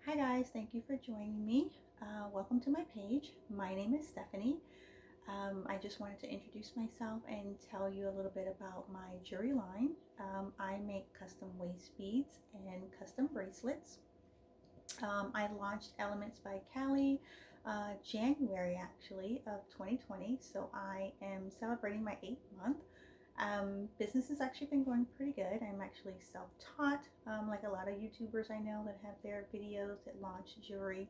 Hi guys, thank you for joining me. Welcome to my page. My name is Stephanie. I just wanted to introduce myself and tell you a little bit about my jewelry line. I make custom waist beads and custom bracelets. I launched Elements by Callie January actually of 2020, so I am celebrating my 8th month. Business has actually been going pretty good. I'm actually self-taught, like a lot of YouTubers I know that have their videos that launch jewelry,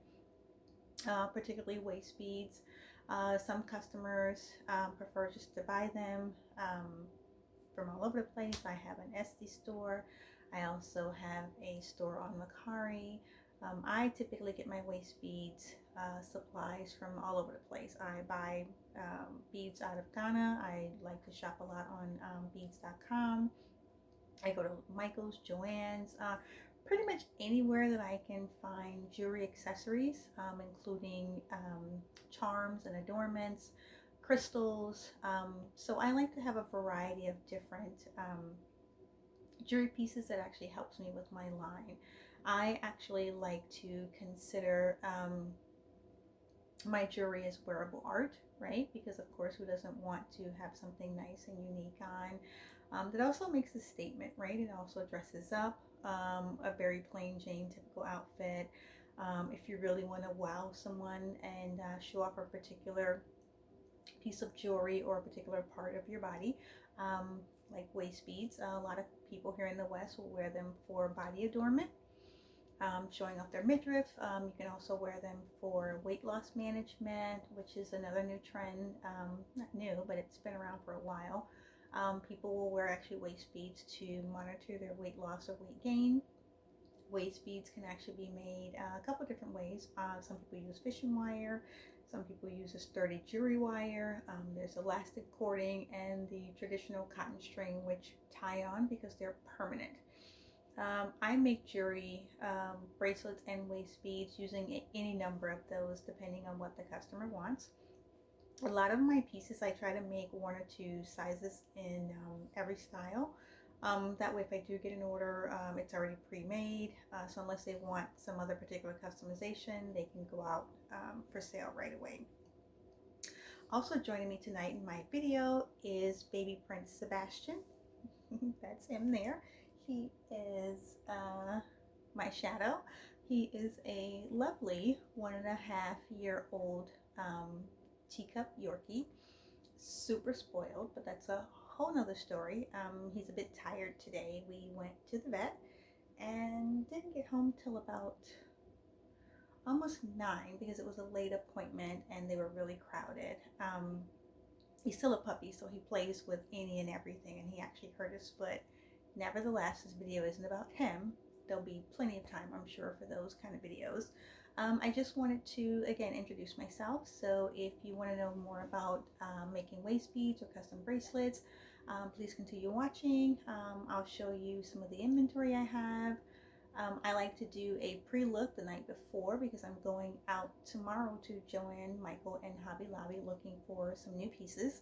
particularly waist beads. Some customers prefer just to buy them from all over the place. I have an Etsy store. I also have a store on Mercari. I typically get my waist beads supplies from all over the place. I buy beads out of Ghana. I like to shop a lot on beads.com. I go to Michael's, Joann's, pretty much anywhere that I can find jewelry accessories, including charms and adornments, crystals. So I like to have a variety of different jewelry pieces that actually helps me with my line. I actually like to consider my jewelry as wearable art, right? Because of course, who doesn't want to have something nice and unique on? That also makes a statement, right? It also dresses up a very plain Jane typical outfit. If you really want to wow someone and show off a particular piece of jewelry or a particular part of your body, like waist beads, a lot of people here in the West will wear them for body adornment. Showing off their midriff. You can also wear them for weight loss management, which is another new trend. Not new, but it's been around for a while. People will wear actually waist beads to monitor their weight loss or weight gain. Waist beads can actually be made a couple different ways. Some people use fishing wire. Some people use a sturdy jewelry wire. There's elastic cording and the traditional cotton string, which tie on because they're permanent. I make jewelry, bracelets and waist beads using any number of those depending on what the customer wants. A lot of my pieces I try to make one or two sizes in every style. That way if I do get an order, it's already pre-made. So unless they want some other particular customization, they can go out for sale right away. Also joining me tonight in my video is baby Prince Sebastian. That's him there. He is my shadow. He is a lovely 1.5-year-old teacup Yorkie. Super spoiled, but that's a whole nother story. He's a bit tired today. We went to the vet and didn't get home till about almost 9 because it was a late appointment and they were really crowded. He's still a puppy, so he plays with any and everything, and he actually hurt his foot. Nevertheless, this video isn't about him. There'll be plenty of time, I'm sure, for those kind of videos. I just wanted to, again, introduce myself. So if you want to know more about making waist beads or custom bracelets, please continue watching. I'll show you some of the inventory I have. I like to do a pre-look the night before because I'm going out tomorrow to Joann, Michael, and Hobby Lobby looking for some new pieces.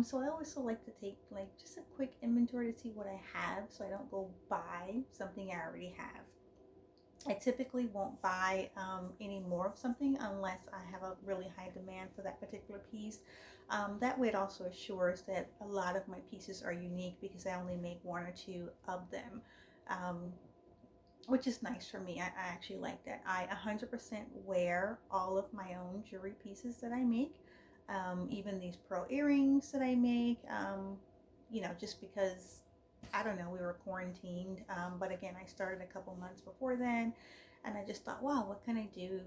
So I also like to take like just a quick inventory to see what I have so I don't go buy something I already have. I typically won't buy any more of something unless I have a really high demand for that particular piece. That way it also assures that a lot of my pieces are unique because I only make one or two of them. Which is nice for me. I actually like that. I 100% wear all of my own jewelry pieces that I make, even these pearl earrings that I make, just because, I don't know, we were quarantined. But again, I started a couple months before then, and I just thought, wow, what can I do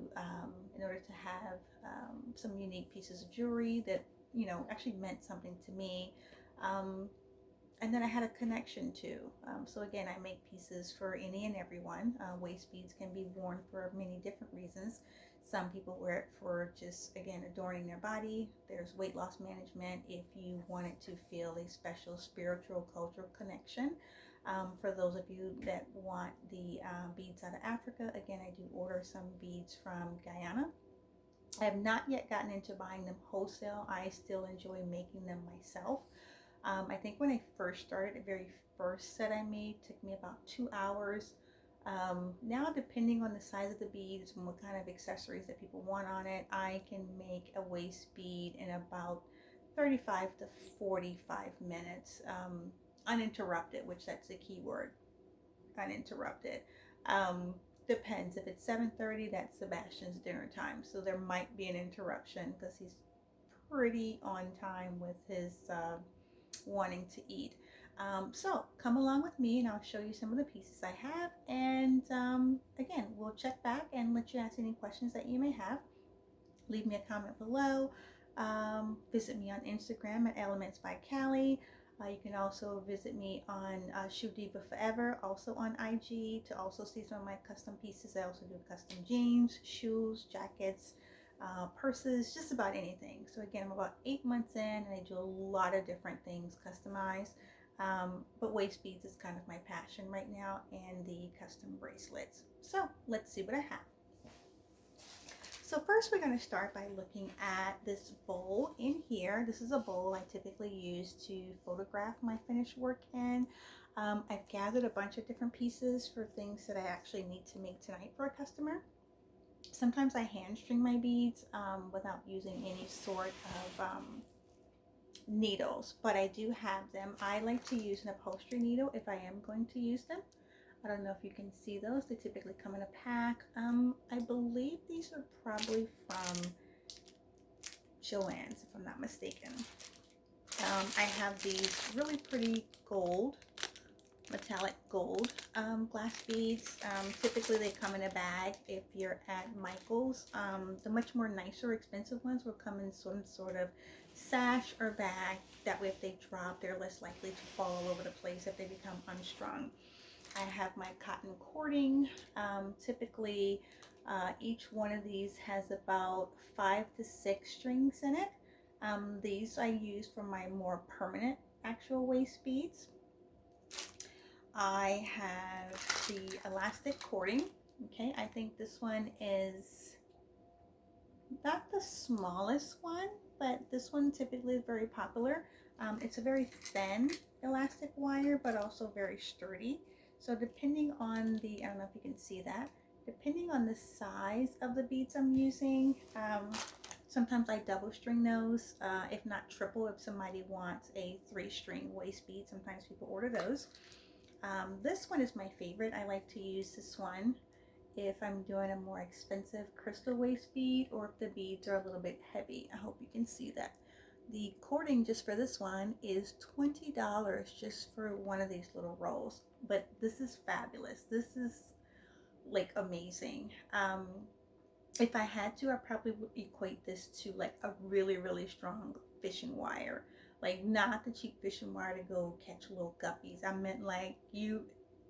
in order to have some unique pieces of jewelry that, actually meant something to me. And then I had a connection to. So again, I make pieces for any and everyone. Waist beads can be worn for many different reasons. Some people wear it for just, again, adorning their body. There's weight loss management if you wanted to feel a special spiritual, cultural connection. For those of you that want the beads out of Africa, again, I do order some beads from Guyana. I have not yet gotten into buying them wholesale. I still enjoy making them myself. I think when I first started, the very first set I made took me about 2 hours. Now, depending on the size of the beads and what kind of accessories that people want on it, I can make a waist bead in about 35 to 45 minutes, uninterrupted, which that's the key word, uninterrupted. Um, Depends. If it's 7:30, that's Sebastian's dinner time, so there might be an interruption because he's pretty on time with his wanting to eat. So come along with me and I'll show you some of the pieces I have. And again, we'll check back and let you ask any questions that you may have. Leave me a comment below. Visit me on Instagram at Elements by Callie. You can also visit me on Shoe Diva Forever, also on IG, to also see some of my custom pieces. I also do custom jeans, shoes, jackets, purses, just about anything. So again, I'm about 8 months in and I do a lot of different things customized. But waist beads is kind of my passion right now, and the custom bracelets. So let's see what I have. So first we're going to start by looking at this bowl in here. This is a bowl I typically use to photograph my finished work in. I've gathered a bunch of different pieces for things that I actually need to make tonight for a customer. Sometimes I hand string my beads without using any sort of needles, but I do have them. I like to use an upholstery needle if I am going to use them. I don't know if you can see those. They typically come in a pack. I believe these are probably from Joann's, if I'm not mistaken. I have these really pretty gold, metallic gold glass beads. Typically they come in a bag if you're at Michael's. The much more nicer, expensive ones will come in some sort of sash or bag. That way if they drop, they're less likely to fall all over the place if they become unstrung. I have my cotton cording. Typically, each one of these has about 5 to 6 strings in it. These I use for my more permanent actual waist beads. I have the elastic cording. Okay, I think this one is not the smallest one, but this one typically is very popular. It's a very thin elastic wire, but also very sturdy. So depending on the, I don't know if you can see that, depending on the size of the beads I'm using, sometimes I double string those, if not triple, if somebody wants a 3-string waist bead. Sometimes people order those. This one is my favorite. I like to use this one if I'm doing a more expensive crystal waist bead, or if the beads are a little bit heavy. I hope you can see that. The cording just for this one is $20 just for one of these little rolls. But this is fabulous. This is like amazing. If I had to, I probably would equate this to like a really, really strong fishing wire. Like not the cheap fishing wire to go catch little guppies. I meant like you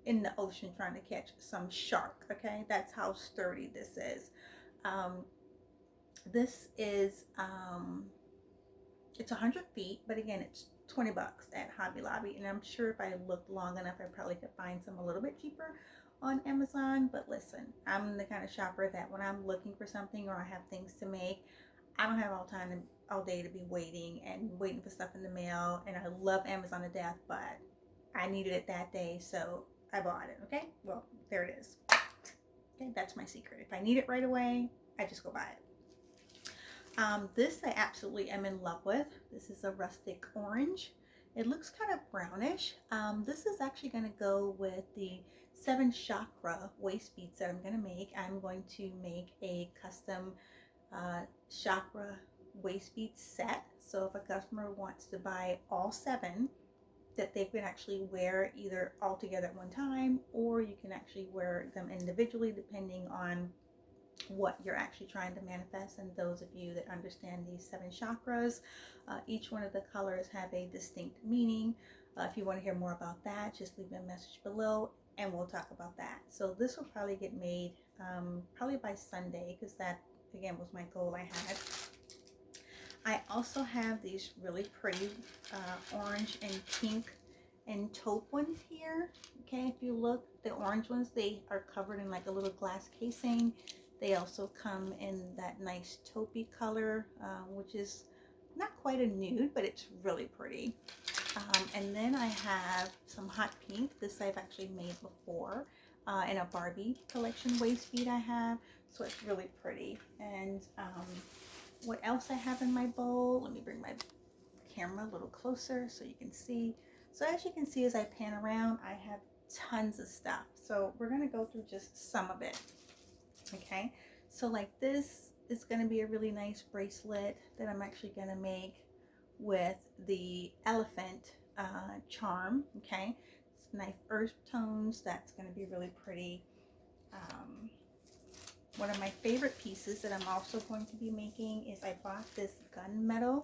in the ocean trying to catch some shark, okay? That's how sturdy this is. This is it's 100 feet, but again, it's 20 bucks at Hobby Lobby, and I'm sure if I looked long enough, I probably could find some a little bit cheaper on Amazon. But listen, I'm the kind of shopper that when I'm looking for something or I have things to make, I don't have all day to be waiting for stuff in the mail. And I love Amazon to death, but I needed it that day, so I bought it. Okay, well, there it is. Okay, that's my secret. If I need it right away, I just go buy it. This I absolutely am in love with. This is a rustic orange. It looks kind of brownish. This is actually going to go with the 7 chakra waist beads that I'm going to make. I'm going to make a custom chakra waist bead set. So if a customer wants to buy all 7, that they can actually wear either all together at one time, or you can actually wear them individually depending on what you're actually trying to manifest. And those of you that understand these 7 chakras, each one of the colors have a distinct meaning. If you want to hear more about that, just leave me a message below and we'll talk about that. So this will probably get made probably by Sunday, because that again was my goal I had. I also have these really pretty orange and pink and taupe ones here. Okay, if you look, the orange ones, they are covered in like a little glass casing. They also come in that nice taupey color, which is not quite a nude, but it's really pretty. And then I have some hot pink. This I've actually made before. in a Barbie collection waist bead I have. So it's really pretty. And what else I have in my bowl? Let me bring my camera a little closer so you can see. So as you can see, as I pan around, I have tons of stuff. So we're going to go through just some of it. Okay, so like this is going to be a really nice bracelet that I'm actually going to make with the elephant charm. Okay, it's nice earth tones. That's going to be really pretty. One of my favorite pieces that I'm also going to be making is I bought this gunmetal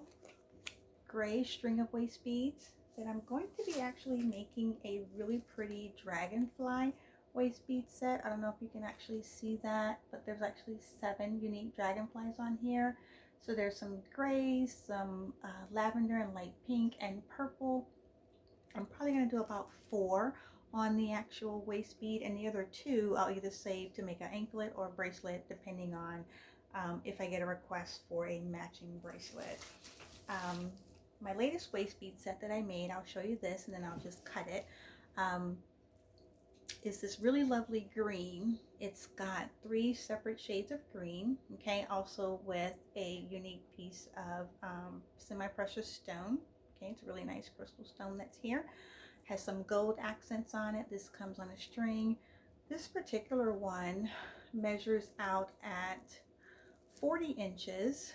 gray string of waist beads that I'm going to be actually making a really pretty dragonfly waist bead set. I don't know if you can actually see that, but there's actually 7 unique dragonflies on here. So there's some grays, some lavender and light pink and purple. I'm probably going to do about 4 on the actual waist bead, and the other 2 I'll either save to make an anklet or a bracelet, depending on if I get a request for a matching bracelet. My latest waist bead set that I made, I'll show you this and then I'll just cut it, is this really lovely green. It's got 3 separate shades of green, okay, also with a unique piece of semi-precious stone. Okay, it's a really nice crystal stone that's here. Has some gold accents on it. This comes on a string. This particular one measures out at 40 inches.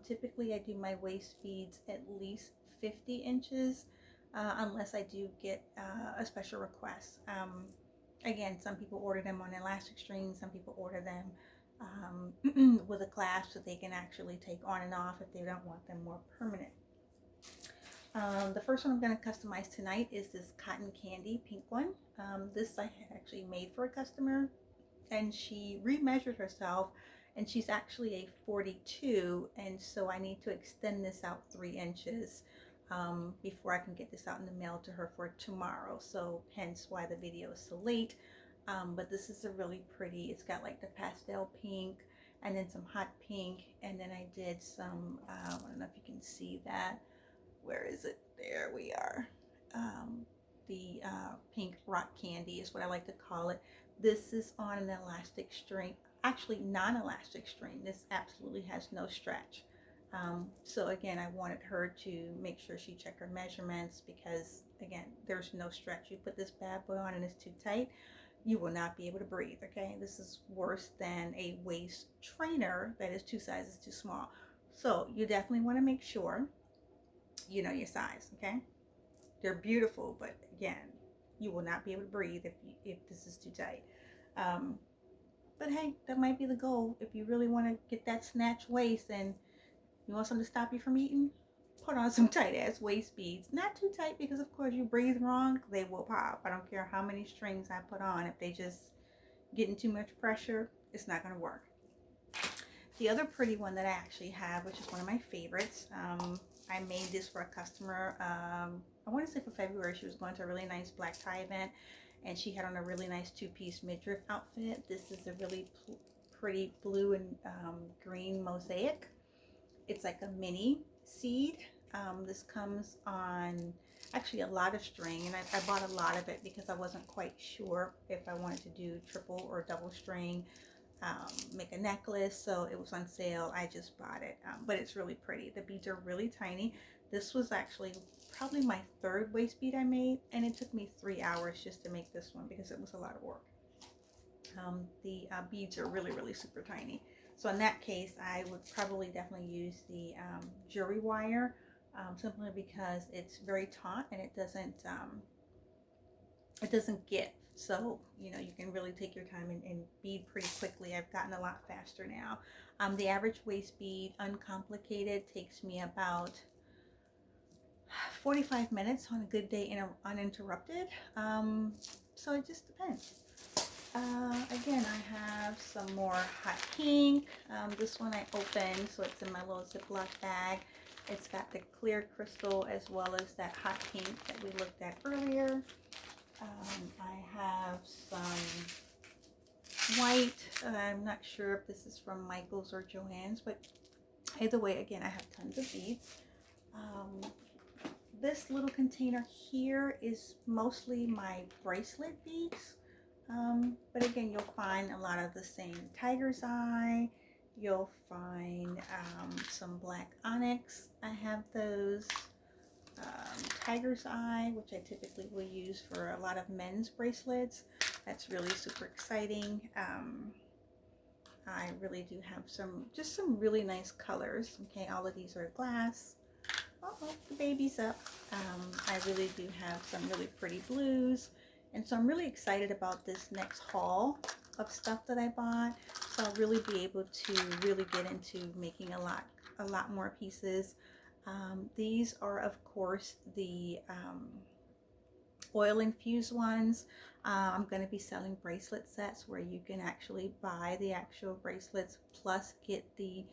Typically I do my waist beads at least 50 inches, unless I do get a special request. Again, some people order them on elastic strings, some people order them with a clasp so they can actually take on and off if they don't want them more permanent. The first one I'm going to customize tonight is this cotton candy pink one. This I had actually made for a customer, and she remeasured herself, and she's actually a 42, and so I need to extend this out 3 inches before I can get this out in the mail to her for tomorrow. So hence why the video is so late. But this is a really pretty, it's got like the pastel pink and then some hot pink, and then I did some, I don't know if you can see that. Where is it? There we are. The pink rock candy is what I like to call it. This is on an elastic string, actually non-elastic string. This absolutely has no stretch. So again, I wanted her to make sure she checked her measurements, because again, there's no stretch. You put this bad boy on and it's too tight, you will not be able to breathe. Okay, this is worse than a waist trainer that is 2 sizes too small. So you definitely want to make sure you know your size. Okay, they're beautiful, but again, you will not be able to breathe if this is too tight. But hey, that might be the goal. If you really want to get that snatch waist and you want something to stop you from eating, put on some tight ass waist beads. Not too tight, because of course you breathe wrong, they will pop. I don't care how many strings I put on. If they just getting too much pressure, it's not going to work. The other pretty one that I actually have, which is one of my favorites, I made this for a customer. I want to say for February. She was going to a really nice black tie event, and she had on a really nice 2-piece midriff outfit. This is a really pretty blue and green mosaic. It's like a mini seed. This comes on actually a lot of string, and I bought a lot of it because I wasn't quite sure if I wanted to do triple or double string, make a necklace. So it was on sale. I just bought it, but it's really pretty. The beads are really tiny. This was actually probably my 3rd waist bead I made, and it took me 3 hours just to make this one because it was a lot of work. The beads are really super tiny. So in that case, I would probably definitely use the jewelry wire, simply because it's very taut and it doesn't get. So, you know, you can really take your time and bead pretty quickly. I've gotten a lot faster now. The average waist bead, uncomplicated, takes me about 45 minutes on a good day, uninterrupted. So it just depends. Again, I have some more hot pink. This one I opened, so it's in my little Ziploc bag. It's got the clear crystal as well as that hot pink that we looked at earlier. I have some white. I'm not sure if this is from Michael's or Joann's, but either way, again, I have tons of beads. This little container here is mostly my bracelet beads. But again, you'll find a lot of the same tiger's eye. You'll find some black onyx. I have those. Tiger's eye, which I typically will use for a lot of men's bracelets. That's really super exciting. I really do have just some really nice colors. Okay, all of these are glass. Oh, the baby's up. I really do have some really pretty blues. And so I'm really excited about this next haul of stuff that I bought. So I'll really be able to really get into making a lot more pieces. These are, of course, the oil infused ones. I'm going to be selling bracelet sets where you can actually buy the actual bracelets plus get the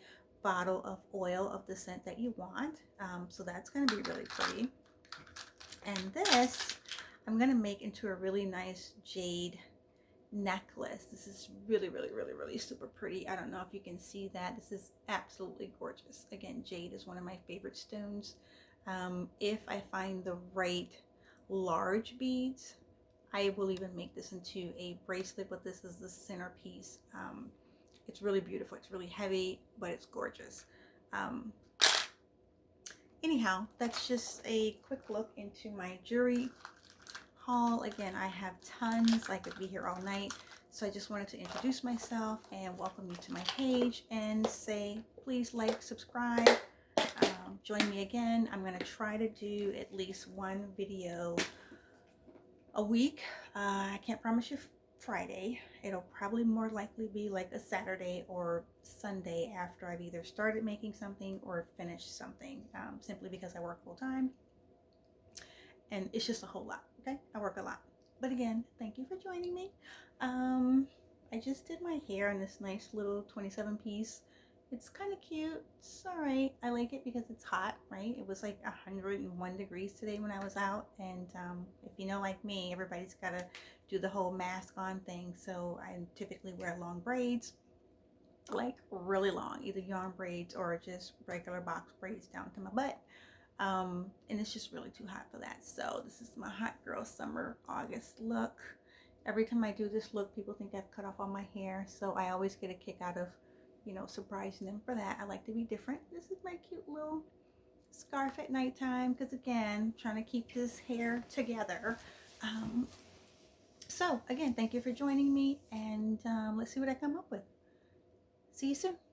bottle of oil of the scent that you want. So that's going to be really pretty. And this I'm going to make into a really nice jade necklace. This is really super pretty. I don't know if you can see that. This is absolutely gorgeous. Again, jade is one of my favorite stones. If I find the right large beads, I will even make this into a bracelet, but this is the centerpiece. It's really beautiful. It's really heavy, but it's gorgeous. Anyhow, that's just a quick look into my jewelry haul. Again, I have tons. I could be here all night. So I just wanted to introduce myself and welcome you to my page and say, please like, subscribe, join me again. I'm going to try to do at least one video a week. I can't promise you Friday. It'll probably more likely be like a Saturday or Sunday after I've either started making something or finished something, simply because I work full time and it's just a whole lot. Okay, I work a lot. But again, thank you for joining me. I just did my hair in this nice little 27 piece. It's kind of cute. It's all right. I like it because it's hot, right? It was like 101 degrees today when I was out. And if you know, like me, everybody's got to do the whole mask on thing. So I typically wear long braids, like really long, either yarn braids or just regular box braids down to my butt. And it's just really too hot for that. So this is my hot girl summer August look. Every time I do this look, people think I've cut off all my hair. So I always get a kick out of, you know, surprising them for that. I like to be different. This is my cute little scarf at nighttime because, again, trying to keep this hair together. So again, thank you for joining me, and let's see what I come up with. See you soon.